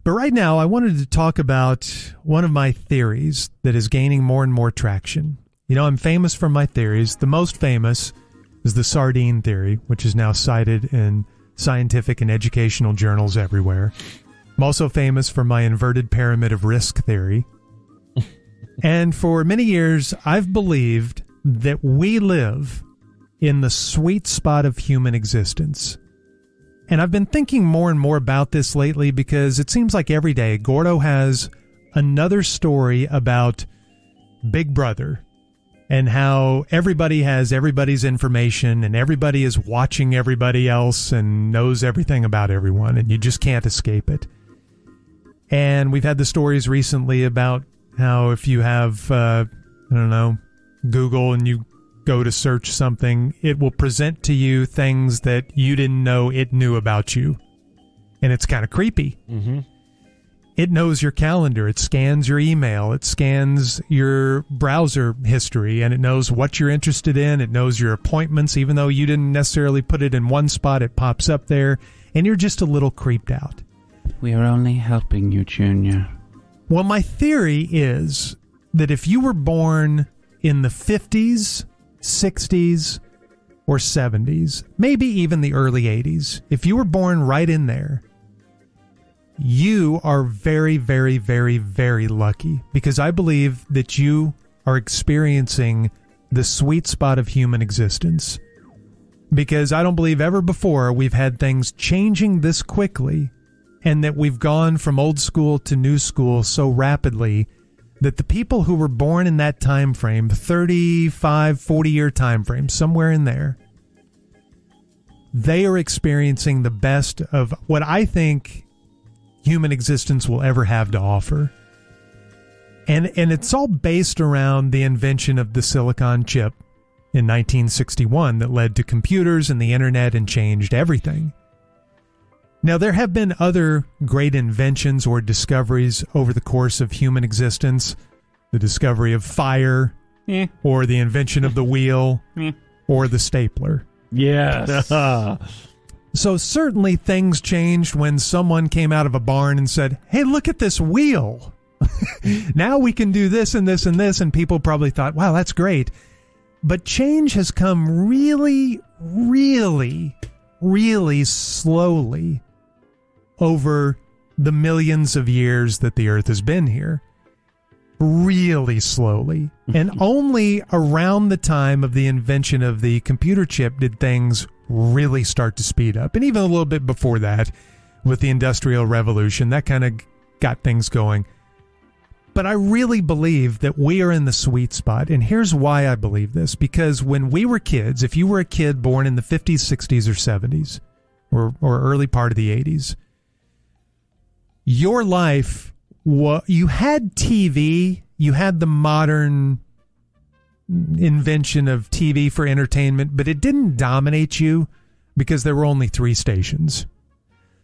But right now, I wanted to talk about one of my theories that is gaining more and more traction. You know, I'm famous for my theories. The most famous is the sardine theory, which is now cited in scientific and educational journals everywhere. I'm also famous for my inverted pyramid of risk theory. And for many years, I've believed that we live in the sweet spot of human existence. And I've been thinking more and more about this lately because it seems like every day Gordo has another story about Big Brother and how everybody has everybody's information and everybody is watching everybody else and knows everything about everyone, and you just can't escape it. And we've had the stories recently about how if you have, Google and you go to search something, it will present to you things that you didn't know it knew about you. And it's kind of creepy. Mm-hmm. It knows your calendar. It scans your email. It scans your browser history, and it knows what you're interested in. It knows your appointments. Even though you didn't necessarily put it in one spot, it pops up there, and you're just a little creeped out. We are only helping you, Junior. Well, my theory is that if you were born in the 50s, 60s, or 70s, maybe even the early 80s, if you were born right in there, you are very, very, very, very lucky, because I believe that you are experiencing the sweet spot of human existence. Because I don't believe ever before we've had things changing this quickly, and that we've gone from old school to new school so rapidly that the people who were born in that time frame, 35, 40-year time frame, somewhere in there, they are experiencing the best of what I think human existence will ever have to offer. And it's all based around the invention of the silicon chip in 1961 that led to computers and the internet and changed everything. Now, there have been other great inventions or discoveries over the course of human existence. The discovery of fire, or the invention of the wheel, or the stapler. Yes. So certainly things changed when someone came out of a barn and said, hey, look at this wheel. Now we can do this and this and this. And people probably thought, wow, that's great. But change has come really, really, really slowly over the millions of years that the Earth has been here. Really slowly. And only around the time of the invention of the computer chip did things really start to speed up. And even a little bit before that, with the Industrial Revolution, that kind of got things going. But I really believe that we are in the sweet spot. And here's why I believe this. Because when we were kids, if you were a kid born in the 50s, 60s, or 70s, or early part of the 80s, your life, you had TV, you had the modern invention of TV for entertainment, but it didn't dominate you because there were only 3 stations.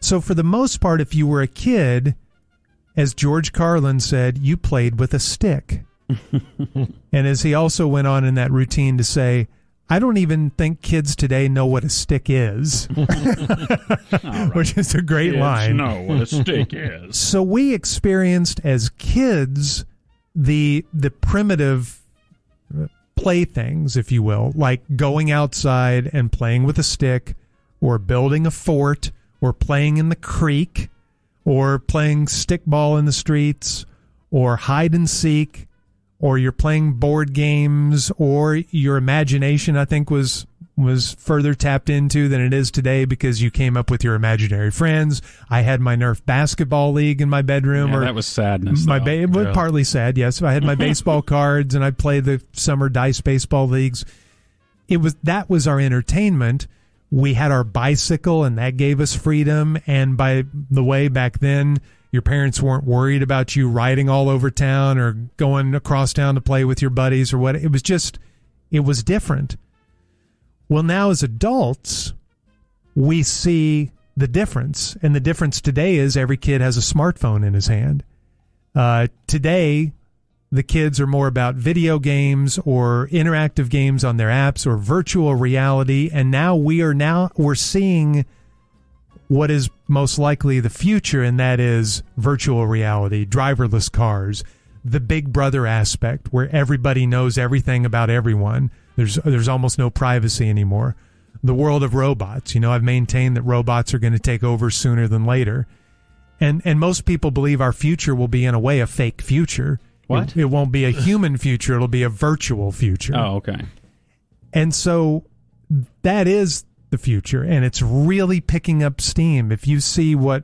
So for the most part, if you were a kid, as George Carlin said, you played with a stick. And as he also went on in that routine to say, I don't even think kids today know what a stick is, right. Which is a great line. Know what a stick is. So we experienced as kids the primitive playthings, if you will, like going outside and playing with a stick, or building a fort, or playing in the creek, or playing stickball in the streets, or hide and seek, or you're playing board games, or your imagination, I think, was further tapped into than it is today because you came up with your imaginary friends. I had my Nerf basketball league in my bedroom. Yeah, that was sadness. It was partly sad, yes. I had my baseball cards, and I'd play the summer dice baseball leagues. That was our entertainment. We had our bicycle, and that gave us freedom. And by the way, back then, your parents weren't worried about you riding all over town or going across town to play with your buddies or what. It was different. Well, now as adults, we see the difference. And the difference today is every kid has a smartphone in his hand. Today, the kids are more about video games or interactive games on their apps or virtual reality. And now we're seeing what is most likely the future, and that is virtual reality, driverless cars, the Big Brother aspect where everybody knows everything about everyone. There's almost no privacy anymore. The world of robots. I've maintained that robots are going to take over sooner than later. And most people believe our future will be, in a way, a fake future. What? It won't be a human future. It'll be a virtual future. Oh, okay. And so that is the future, and it's really picking up steam. If you see what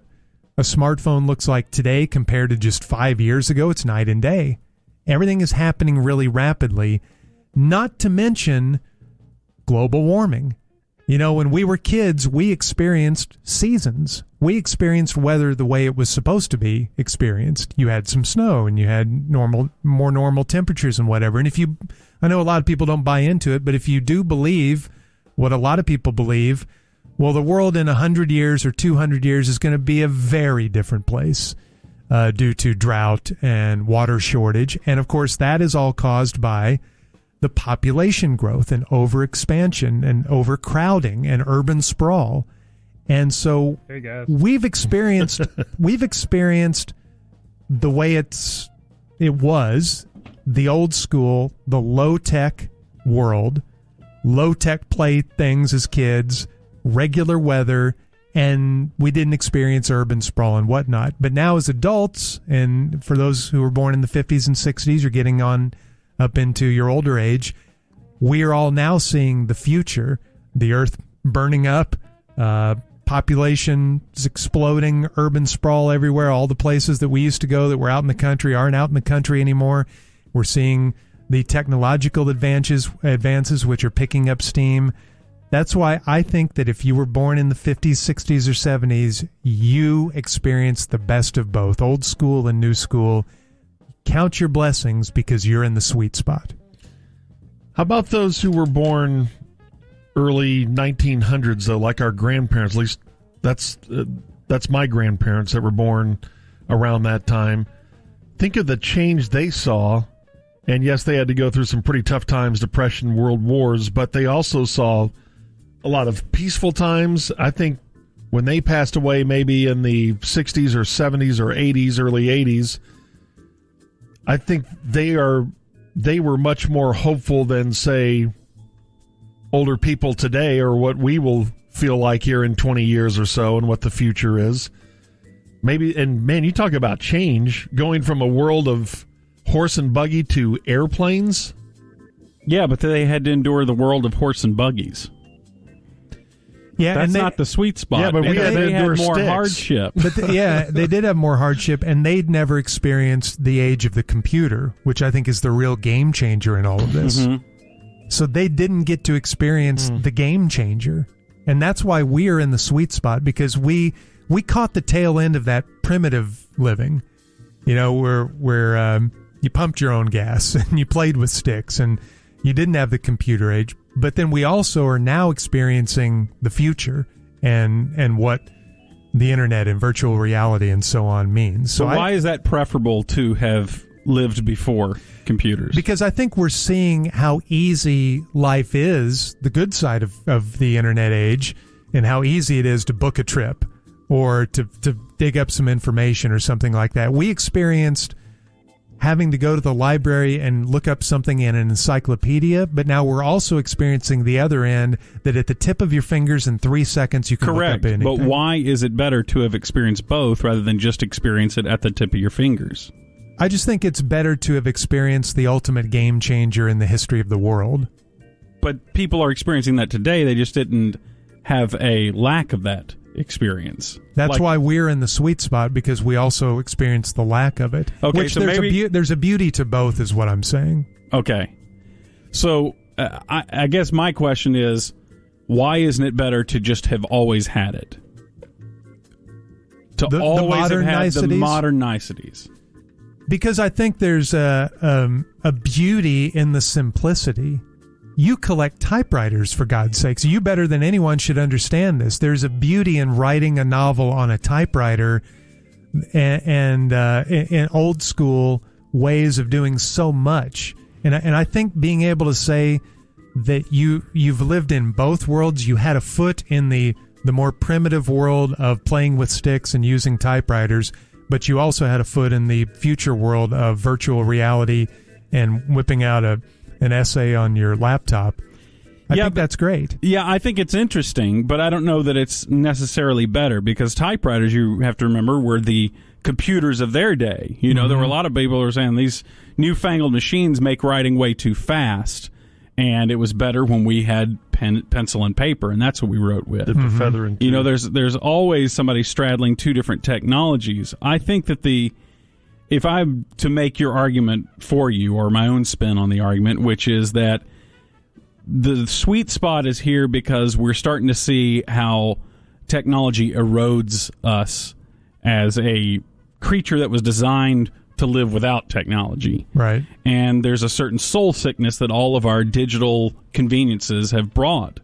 a smartphone looks like today compared to just 5 years ago, it's night and day. Everything is happening really rapidly, not to mention global warming. When we were kids, we experienced seasons. We experienced weather the way it was supposed to be experienced. You had some snow, and you had more normal temperatures and whatever. And I know a lot of people don't buy into it, but if you do believe what a lot of people believe, well, the world in 100 years or 200 years is going to be a very different place due to drought and water shortage. And, of course, that is all caused by the population growth and overexpansion and overcrowding and urban sprawl. And so we've experienced the way it was, the old school, the low-tech world, low-tech playthings as kids, regular weather, and we didn't experience urban sprawl and whatnot. But now as adults, and for those who were born in the 50s and 60s, you're getting on up into your older age, we are all now seeing the future, the earth burning up, population is exploding, urban sprawl everywhere. All the places that we used to go that were out in the country aren't out in the country anymore. We're seeing the technological advances which are picking up steam. That's why I think that if you were born in the 50s, 60s, or 70s, you experienced the best of both, old school and new school. Count your blessings because you're in the sweet spot. How about those who were born early 1900s, though, like our grandparents? At least that's my grandparents that were born around that time. Think of the change they saw. And yes, they had to go through some pretty tough times, depression, world wars, but they also saw a lot of peaceful times. I think when they passed away, maybe in the 60s or 70s or 80s, early 80s, I think they were much more hopeful than, say, older people today, or what we will feel like here in 20 years or so, and what the future is. Maybe, and man, you talk about change, going from a world of horse and buggy to airplanes. Yeah, but they had to endure the world of horse and buggies. Yeah, that's and not the sweet spot. Yeah, but they had more sticks. hardship. But they did have more hardship, and they'd never experienced the age of the computer, which I think is the real game changer in all of this. Mm-hmm. So they didn't get to experience the game changer, and that's why we are in the sweet spot, because we caught the tail end of that primitive living, where you pumped your own gas and you played with sticks and you didn't have the computer age. But then we also are now experiencing the future and what the internet and virtual reality and so on means. So why is that preferable to have lived before computers? Because I think we're seeing how easy life is, the good side of the internet age, and how easy it is to book a trip or to dig up some information or something like that. We experienced having to go to the library and look up something in an encyclopedia, but now we're also experiencing the other end, that at the tip of your fingers in 3 seconds you can look up anything. But why is it better to have experienced both rather than just experience it at the tip of your fingers? I just think it's better to have experienced the ultimate game changer in the history of the world. But people are experiencing that today. They just didn't have a lack of that experience. That's why we're in the sweet spot, because we also experience the lack of it. Okay, which so there's a beauty to both, is what I'm saying. Okay, so I guess my question is, why isn't it better to just have always had it? To always have had the modern niceties. Because I think there's a beauty in the simplicity. You collect typewriters, for God's sakes. You better than anyone should understand this. There's a beauty in writing a novel on a typewriter and in old school ways of doing so much. And I think being able to say that you've lived in both worlds, you had a foot in the the more primitive world of playing with sticks and using typewriters, but you also had a foot in the future world of virtual reality and whipping out an essay on your laptop. I think that's great. Yeah, I think it's interesting, but I don't know that it's necessarily better, because typewriters, you have to remember, were the computers of their day. You know, there were a lot of people who were saying these newfangled machines make writing way too fast, and it was better when we had pencil and paper, and that's what we wrote with. Dipped a feather into. You know, there's always somebody straddling two different technologies. I think that if I'm to make your argument for you, or my own spin on the argument, which is that the sweet spot is here because we're starting to see how technology erodes us as a creature that was designed to live without technology. Right. And there's a certain soul sickness that all of our digital conveniences have brought.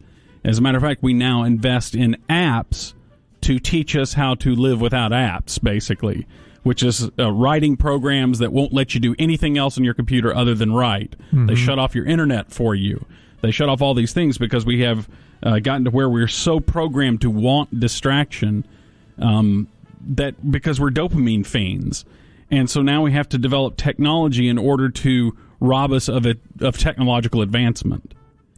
As a matter of fact, we now invest in apps to teach us how to live without apps, basically, which is writing programs that won't let you do anything else on your computer other than write. They shut off your internet for you. They shut off all these things because we have gotten to where we're so programmed to want distraction that because we're dopamine fiends. And so now we have to develop technology in order to rob us of technological advancement.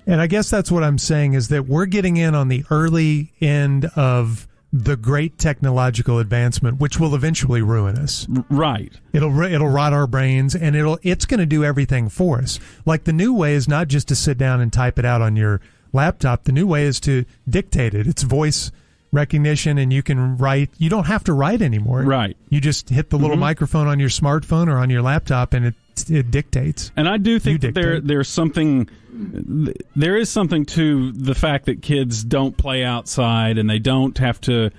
And I guess that's what I'm saying, is that we're getting in on the early end of the great technological advancement, which will eventually ruin us. Right. It'll rot our brains, and it's going to do everything for us. Like, the new way is not just to sit down and type it out on your laptop. The new way is to dictate it. It's voice recognition, and you can write. You don't have to write anymore. Right. You just hit the little microphone on your smartphone or on your laptop, and it dictates. And I do think that there is something to the fact that kids don't play outside and they don't have to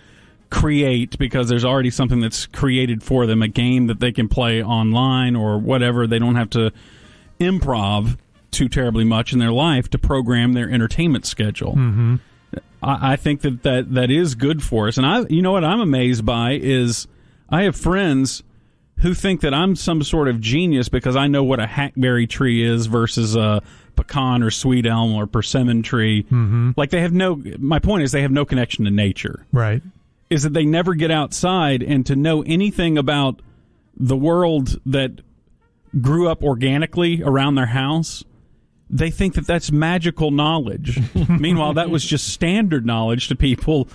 create, because there's already something that's created for them, a game that they can play online or whatever. They don't have to improv too terribly much in their life to program their entertainment schedule. I think that is good for us. And you know what I'm amazed by is I have friends who think that I'm some sort of genius because I know what a hackberry tree is versus a pecan or sweet elm or persimmon tree. Like, my point is they have no connection to nature. Right. Is that they never get outside, and to know anything about the world that grew up organically around their house, they think that that's magical knowledge. Meanwhile, that was just standard knowledge to people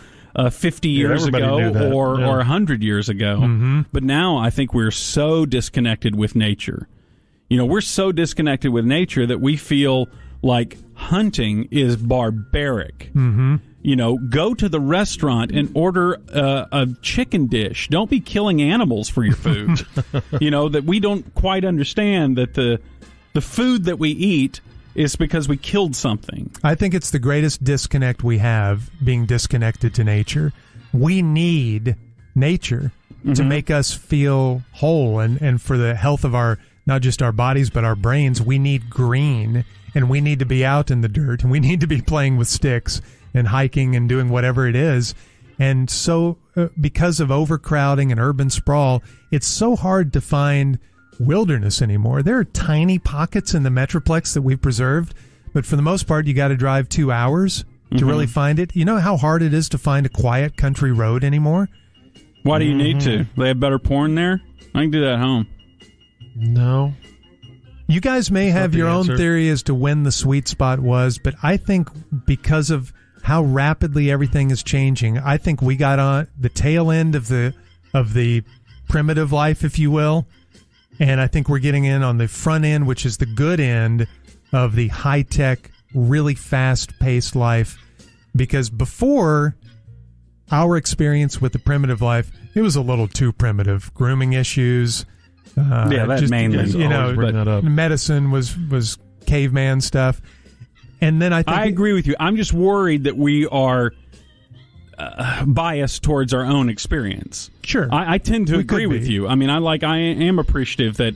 50 years ago or 100 years ago. But now I think we're so disconnected with nature. You know, we're so disconnected with nature that we feel like hunting is barbaric. You know, go to the restaurant and order a chicken dish. Don't be killing animals for your food. You know, that we don't quite understand that the food that we eat is because we killed something. I think it's the greatest disconnect we have, being disconnected to nature. We need nature to make us feel whole, and for the health of not just our bodies, but our brains. We need green, and we need to be out in the dirt, and we need to be playing with sticks and hiking and doing whatever it is. And so because of overcrowding and urban sprawl, it's so hard to find wilderness anymore. There are tiny pockets in the Metroplex that we've preserved, but for the most part, you got to drive 2 hours to really find it. You know how hard it is to find a quiet country road anymore? Why do you need to? They have better porn there? I can do that at home. No. You guys may have your own theory as to when the sweet spot was, but I think because of how rapidly everything is changing, I think we got on the tail end of the primitive life, if you will. And I think we're getting in on the front end, which is the good end of the high-tech, really fast-paced life. Because before our experience with the primitive life, it was a little too primitive. Grooming issues. Medicine was caveman stuff. And then I agree with you. I'm just worried that we are biased towards our own experience. Sure. I tend to agree with you. I mean, I am appreciative that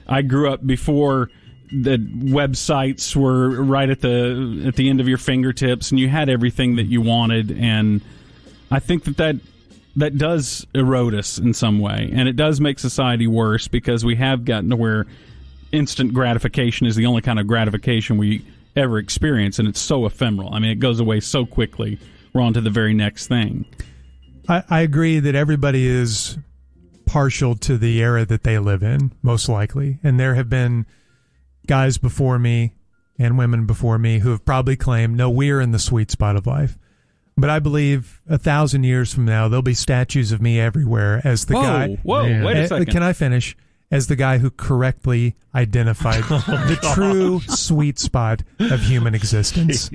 I grew up before the websites were right at the end of your fingertips, and you had everything that you wanted. And I think that does erode us in some way, and it does make society worse because we have gotten to where instant gratification is the only kind of gratification we ever experience, and it's so ephemeral. I mean, it goes away so quickly. we're on to the very next thing. I agree that everybody is partial to the era that they live in, most likely. And there have been guys before me and women before me who have probably claimed, no, we're in the sweet spot of life. But I believe 1,000 years from now, there'll be statues of me everywhere as the guy. Whoa, wait a second. Can I finish? As the guy who correctly identified the true sweet spot of human existence.